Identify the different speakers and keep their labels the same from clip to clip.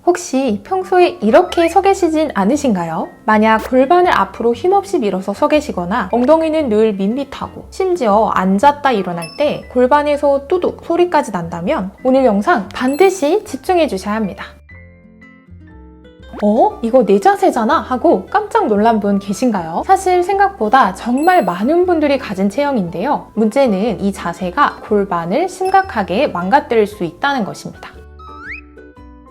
Speaker 1: 혹시 평소에 이렇게 서 계시진 않으신가요? 만약 골반을 앞으로 힘없이 밀어서 서 계시거나 엉덩이는 늘 밋밋하고 심지어 앉았다 일어날 때 골반에서 뚜둑 소리까지 난다면 오늘 영상 반드시 집중해 주셔야 합니다. 이거 내 자세잖아? 하고 깜짝 놀란 분 계신가요? 사실 생각보다 정말 많은 분들이 가진 체형인데요. 문제는 이 자세가 골반을 심각하게 망가뜨릴 수 있다는 것입니다.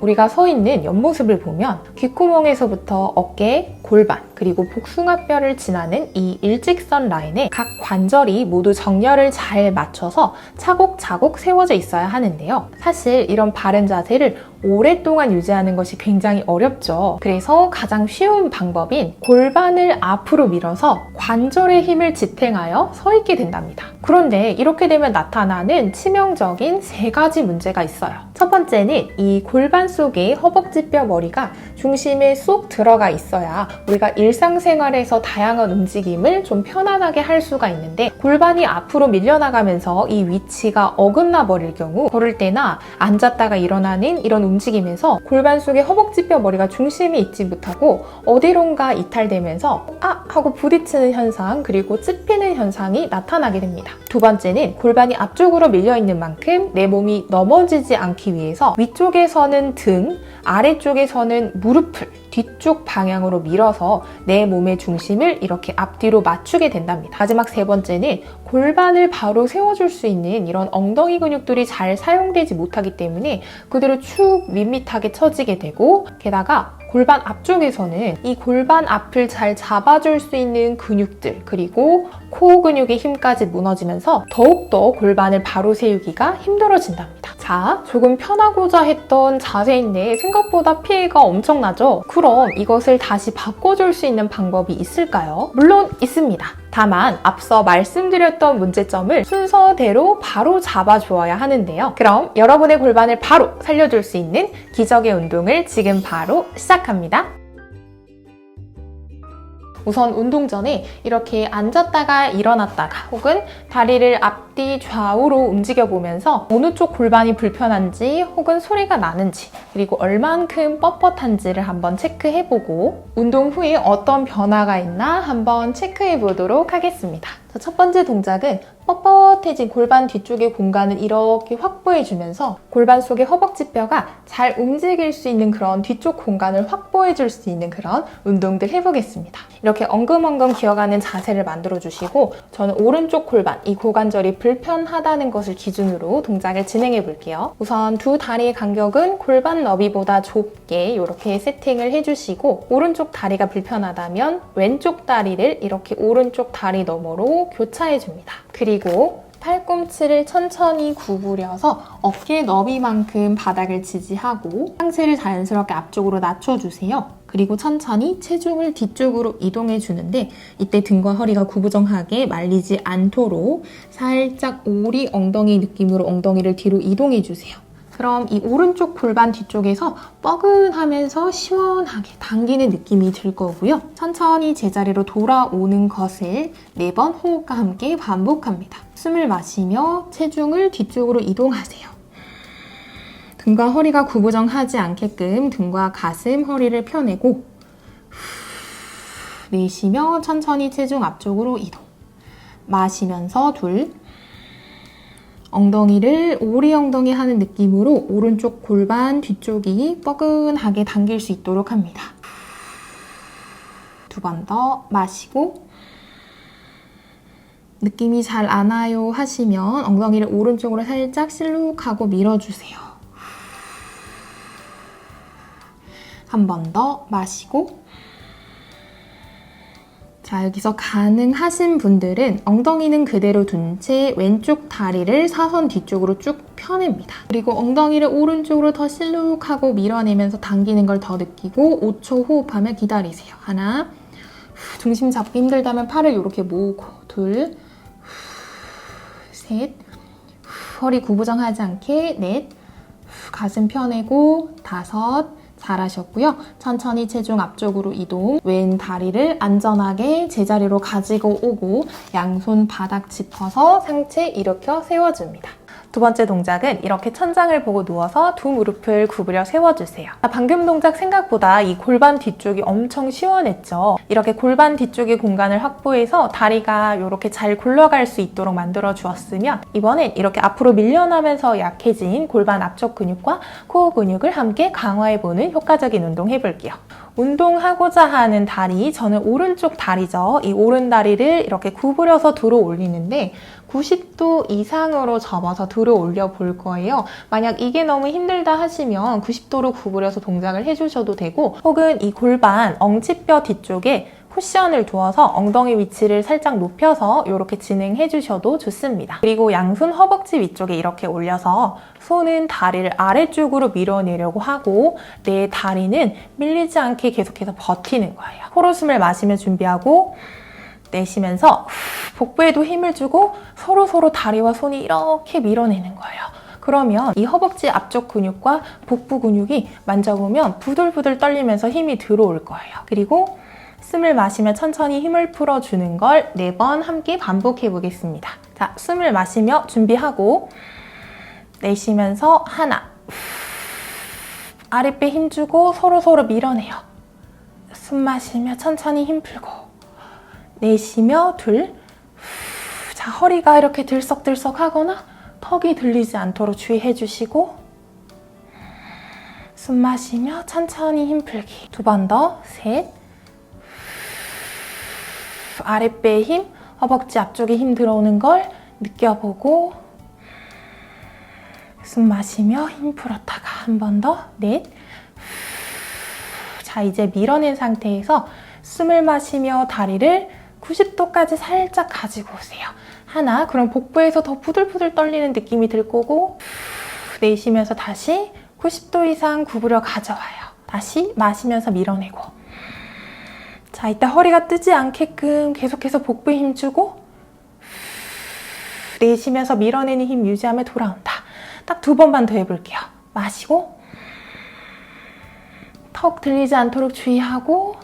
Speaker 1: 우리가 서 있는 옆모습을 보면 귓구멍에서부터 어깨, 골반, 그리고 복숭아뼈를 지나는 이 일직선 라인에 각 관절이 모두 정렬을 잘 맞춰서 차곡차곡 세워져 있어야 하는데요. 사실 이런 바른 자세를 오랫동안 유지하는 것이 굉장히 어렵죠. 그래서 가장 쉬운 방법인 골반을 앞으로 밀어서 관절의 힘을 지탱하여 서 있게 된답니다. 그런데 이렇게 되면 나타나는 치명적인 3가지 문제가 있어요. 첫 번째는 이 골반 속에 허벅지뼈 머리가 중심에 쏙 들어가 있어야 우리가 일상생활에서 다양한 움직임을 좀 편안하게 할 수가 있는데 골반이 앞으로 밀려나가면서 이 위치가 어긋나 버릴 경우 걸을 때나 앉았다가 일어나는 이런 움직임에서 골반 속에 허벅지뼈 머리가 중심에 있지 못하고 어디론가 이탈되면서 하고 부딪히는 현상 그리고 찝히는 현상이 나타나게 됩니다. 두 번째는 골반이 앞쪽으로 밀려있는 만큼 내 몸이 넘어지지 않기 위해서 위쪽에서는 등, 아래쪽에서는 무릎을 뒤쪽 방향으로 밀어서 내 몸의 중심을 이렇게 앞뒤로 맞추게 된답니다. 마지막 3번째는 골반을 바로 세워줄 수 있는 이런 엉덩이 근육들이 잘 사용되지 못하기 때문에 그대로 축 밋밋하게 처지게 되고 게다가 골반 앞쪽에서는 이 골반 앞을 잘 잡아줄 수 있는 근육들 그리고 코어 근육의 힘까지 무너지면서 더욱더 골반을 바로 세우기가 힘들어진답니다. 자, 조금 편하고자 했던 자세인데 생각보다 피해가 엄청나죠? 그럼 이것을 다시 바꿔줄 수 있는 방법이 있을까요? 물론 있습니다. 다만 앞서 말씀드렸던 문제점을 순서대로 바로 잡아주어야 하는데요. 그럼 여러분의 골반을 바로 살려줄 수 있는 기적의 운동을 지금 바로 시작합니다. 우선 운동 전에 이렇게 앉았다가 일어났다가 혹은 다리를 앞뒤 좌우로 움직여 보면서 어느 쪽 골반이 불편한지 혹은 소리가 나는지 그리고 얼만큼 뻣뻣한지를 한번 체크해보고 운동 후에 어떤 변화가 있나 한번 체크해 보도록 하겠습니다. 첫 번째 동작은 뻣뻣해진 골반 뒤쪽의 공간을 이렇게 확보해주면서 골반 속의 허벅지뼈가 잘 움직일 수 있는 그런 뒤쪽 공간을 확보해줄 수 있는 그런 운동들 해보겠습니다. 이렇게 엉금엉금 기어가는 자세를 만들어주시고 저는 오른쪽 골반, 이 고관절이 불편하다는 것을 기준으로 동작을 진행해 볼게요. 우선 두 다리의 간격은 골반 너비보다 좁게 이렇게 세팅을 해주시고 오른쪽 다리가 불편하다면 왼쪽 다리를 이렇게 오른쪽 다리 너머로 교차해줍니다. 그리고 팔꿈치를 천천히 구부려서 어깨 너비만큼 바닥을 지지하고 상체를 자연스럽게 앞쪽으로 낮춰주세요. 그리고 천천히 체중을 뒤쪽으로 이동해 주는데 이때 등과 허리가 구부정하게 말리지 않도록 살짝 오리 엉덩이 느낌으로 엉덩이를 뒤로 이동해 주세요. 그럼 이 오른쪽 골반 뒤쪽에서 뻐근하면서 시원하게 당기는 느낌이 들 거고요. 천천히 제자리로 돌아오는 것을 4번 호흡과 함께 반복합니다. 숨을 마시며 체중을 뒤쪽으로 이동하세요. 등과 허리가 구부정하지 않게끔 등과 가슴, 허리를 펴내고 내쉬며 천천히 체중 앞쪽으로 이동. 마시면서 둘. 엉덩이를 오리 엉덩이 하는 느낌으로 오른쪽 골반 뒤쪽이 뻐근하게 당길 수 있도록 합니다. 2번 더 마시고 느낌이 잘 안 와요 하시면 엉덩이를 오른쪽으로 살짝 실룩하고 밀어주세요. 한 번 더 마시고 자, 여기서 가능하신 분들은 엉덩이는 그대로 둔 채 왼쪽 다리를 사선 뒤쪽으로 쭉 펴냅니다. 그리고 엉덩이를 오른쪽으로 더 실룩하고 밀어내면서 당기는 걸 더 느끼고 5초 호흡하며 기다리세요. 하나, 중심 잡기 힘들다면 팔을 이렇게 모으고 둘, 셋, 허리 구부정하지 않게 넷, 가슴 펴내고 다섯, 잘하셨고요. 천천히 체중 앞쪽으로 이동, 왼 다리를 안전하게 제자리로 가지고 오고 양손 바닥 짚어서 상체 일으켜 세워줍니다. 두 번째 동작은 이렇게 천장을 보고 누워서 두 무릎을 구부려 세워주세요. 방금 동작 생각보다 이 골반 뒤쪽이 엄청 시원했죠? 이렇게 골반 뒤쪽의 공간을 확보해서 다리가 이렇게 잘 굴러갈 수 있도록 만들어 주었으면 이번엔 이렇게 앞으로 밀려나면서 약해진 골반 앞쪽 근육과 코어 근육을 함께 강화해보는 효과적인 운동 해볼게요. 운동하고자 하는 다리, 저는 오른쪽 다리죠. 이 오른 다리를 이렇게 구부려서 들어 올리는데 90도 이상으로 접어서 들어 올려 볼 거예요. 만약 이게 너무 힘들다 하시면 90도로 구부려서 동작을 해주셔도 되고, 혹은 이 골반, 엉치뼈 뒤쪽에 쿠션을 두어서 엉덩이 위치를 살짝 높여서 이렇게 진행해 주셔도 좋습니다. 그리고 양손 허벅지 위쪽에 이렇게 올려서 손은 다리를 아래쪽으로 밀어내려고 하고 내 다리는 밀리지 않게 계속해서 버티는 거예요. 코로 숨을 마시며 준비하고 내쉬면서 복부에도 힘을 주고 서로 다리와 손이 이렇게 밀어내는 거예요. 그러면 이 허벅지 앞쪽 근육과 복부 근육이 만져보면 부들부들 떨리면서 힘이 들어올 거예요. 그리고 숨을 마시며 천천히 힘을 풀어주는 걸 4번 함께 반복해 보겠습니다. 자, 숨을 마시며 준비하고 내쉬면서 하나, 아랫배 힘주고 서로 밀어내요. 숨 마시며 천천히 힘 풀고 내쉬며 둘, 자, 허리가 이렇게 들썩들썩 하거나 턱이 들리지 않도록 주의해 주시고 숨 마시며 천천히 힘 풀기. 2번 더, 셋, 아랫배에 힘, 허벅지 앞쪽에 힘 들어오는 걸 느껴보고 숨 마시며 힘 풀었다가 한 번 더, 넷. 자, 이제 밀어낸 상태에서 숨을 마시며 다리를 90도까지 살짝 가지고 오세요. 하나, 그럼 복부에서 더 부들부들 떨리는 느낌이 들 거고 내쉬면서 다시 90도 이상 구부려 가져와요. 다시 마시면서 밀어내고. 자, 이때 허리가 뜨지 않게끔 계속해서 복부에 힘 주고 내쉬면서 밀어내는 힘 유지하며 돌아온다. 딱 2번만 더 해볼게요. 마시고 턱 들리지 않도록 주의하고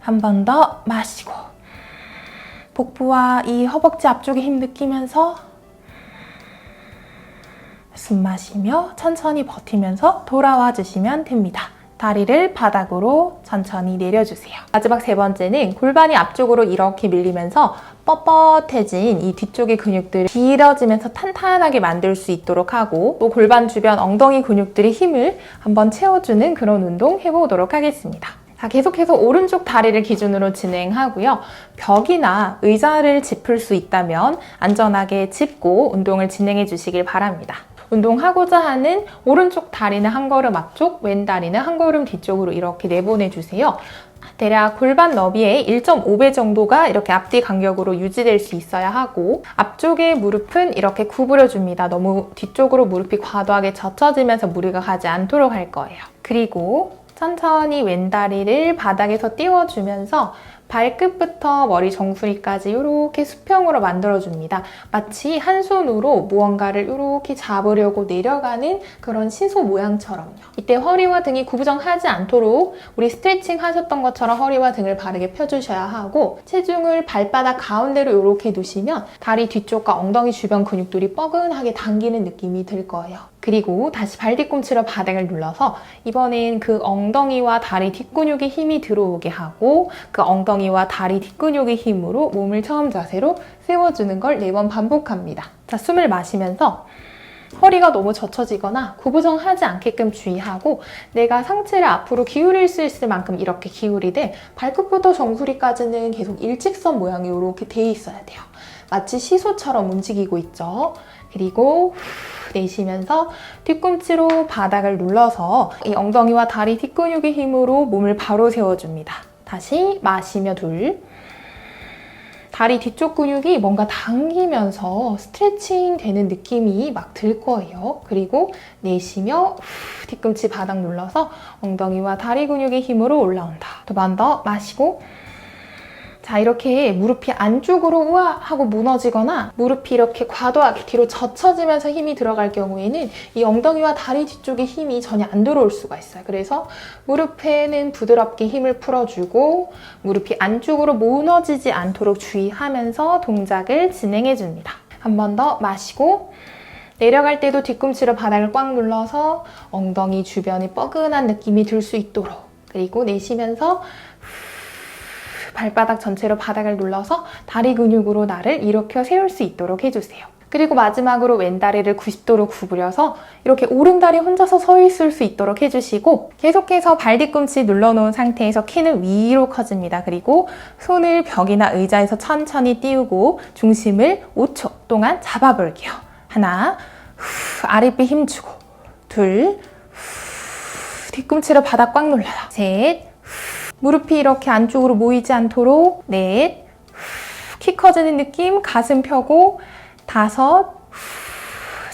Speaker 1: 한 번 더 마시고 복부와 이 허벅지 앞쪽에 힘 느끼면서 숨 마시며 천천히 버티면서 돌아와 주시면 됩니다. 다리를 바닥으로 천천히 내려주세요. 마지막 3번째는 골반이 앞쪽으로 이렇게 밀리면서 뻣뻣해진 이 뒤쪽의 근육들이 길어지면서 탄탄하게 만들 수 있도록 하고 또 골반 주변 엉덩이 근육들의 힘을 한번 채워주는 그런 운동 해보도록 하겠습니다. 자, 계속해서 오른쪽 다리를 기준으로 진행하고요. 벽이나 의자를 짚을 수 있다면 안전하게 짚고 운동을 진행해 주시길 바랍니다. 운동하고자 하는 오른쪽 다리는 한 걸음 앞쪽, 왼 다리는 한 걸음 뒤쪽으로 이렇게 내보내주세요. 대략 골반 너비의 1.5배 정도가 이렇게 앞뒤 간격으로 유지될 수 있어야 하고 앞쪽의 무릎은 이렇게 구부려줍니다. 너무 뒤쪽으로 무릎이 과도하게 젖혀지면서 무리가 가지 않도록 할 거예요. 그리고 천천히 왼다리를 바닥에서 띄워주면서 발끝부터 머리 정수리까지 이렇게 수평으로 만들어줍니다. 마치 한 손으로 무언가를 이렇게 잡으려고 내려가는 그런 시소 모양처럼요. 이때 허리와 등이 구부정하지 않도록 우리 스트레칭 하셨던 것처럼 허리와 등을 바르게 펴주셔야 하고 체중을 발바닥 가운데로 이렇게 두시면 다리 뒤쪽과 엉덩이 주변 근육들이 뻐근하게 당기는 느낌이 들 거예요. 그리고 다시 발 뒤꿈치로 바닥을 눌러서 이번엔 그 엉덩이와 다리 뒷근육에 힘이 들어오게 하고 그 엉덩이와 다리 뒷근육의 힘으로 몸을 처음 자세로 세워주는 걸 4번 반복합니다. 자, 숨을 마시면서 허리가 너무 젖혀지거나 구부정하지 않게끔 주의하고 내가 상체를 앞으로 기울일 수 있을 만큼 이렇게 기울이되 발끝부터 정수리까지는 계속 일직선 모양이 이렇게 돼 있어야 돼요. 마치 시소처럼 움직이고 있죠. 그리고 내쉬면서 뒤꿈치로 바닥을 눌러서 이 엉덩이와 다리 뒷근육의 힘으로 몸을 바로 세워줍니다. 다시 마시며 둘. 다리 뒤쪽 근육이 뭔가 당기면서 스트레칭 되는 느낌이 막 들 거예요. 그리고 내쉬며 뒤꿈치 바닥 눌러서 엉덩이와 다리 근육의 힘으로 올라온다. 2번 더 마시고 자, 이렇게 무릎이 안쪽으로 우와 하고 무너지거나 무릎이 이렇게 과도하게 뒤로 젖혀지면서 힘이 들어갈 경우에는 이 엉덩이와 다리 뒤쪽에 힘이 전혀 안 들어올 수가 있어요. 그래서 무릎에는 부드럽게 힘을 풀어주고 무릎이 안쪽으로 무너지지 않도록 주의하면서 동작을 진행해 줍니다. 한 번 더 마시고 내려갈 때도 뒤꿈치로 바닥을 꽉 눌러서 엉덩이 주변이 뻐근한 느낌이 들 수 있도록, 그리고 내쉬면서 발바닥 전체로 바닥을 눌러서 다리 근육으로 나를 일으켜 세울 수 있도록 해주세요. 그리고 마지막으로 왼다리를 90도로 구부려서 이렇게 오른다리 혼자서 서 있을 수 있도록 해주시고, 계속해서 발뒤꿈치 눌러놓은 상태에서 키는 위로 커집니다. 그리고 손을 벽이나 의자에서 천천히 띄우고 중심을 5초 동안 잡아볼게요. 하나, 아랫배 힘주고, 둘, 뒤꿈치로 바닥 꽉 눌러요. 셋, 무릎이 이렇게 안쪽으로 모이지 않도록, 넷, 키 커지는 느낌, 가슴 펴고, 다섯,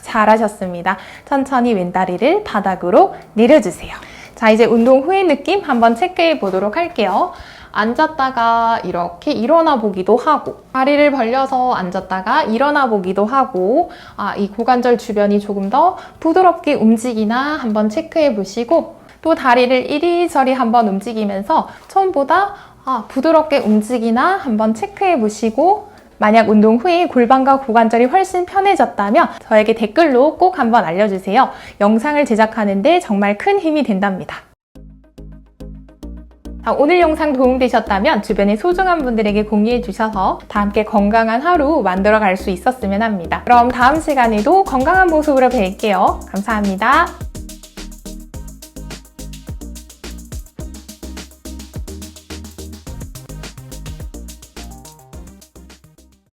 Speaker 1: 잘하셨습니다. 천천히 왼다리를 바닥으로 내려주세요. 자, 이제 운동 후의 느낌 한번 체크해 보도록 할게요. 앉았다가 이렇게 일어나 보기도 하고, 다리를 벌려서 앉았다가 일어나 보기도 하고, 이 고관절 주변이 조금 더 부드럽게 움직이나 한번 체크해 보시고, 또 다리를 이리저리 한번 움직이면서 처음보다 부드럽게 움직이나 한번 체크해 보시고, 만약 운동 후에 골반과 고관절이 훨씬 편해졌다면 저에게 댓글로 꼭 한번 알려주세요. 영상을 제작하는데 정말 큰 힘이 된답니다. 자, 오늘 영상 도움되셨다면 주변의 소중한 분들에게 공유해 주셔서 다 함께 건강한 하루 만들어 갈 수 있었으면 합니다. 그럼 다음 시간에도 건강한 모습으로 뵐게요. 감사합니다.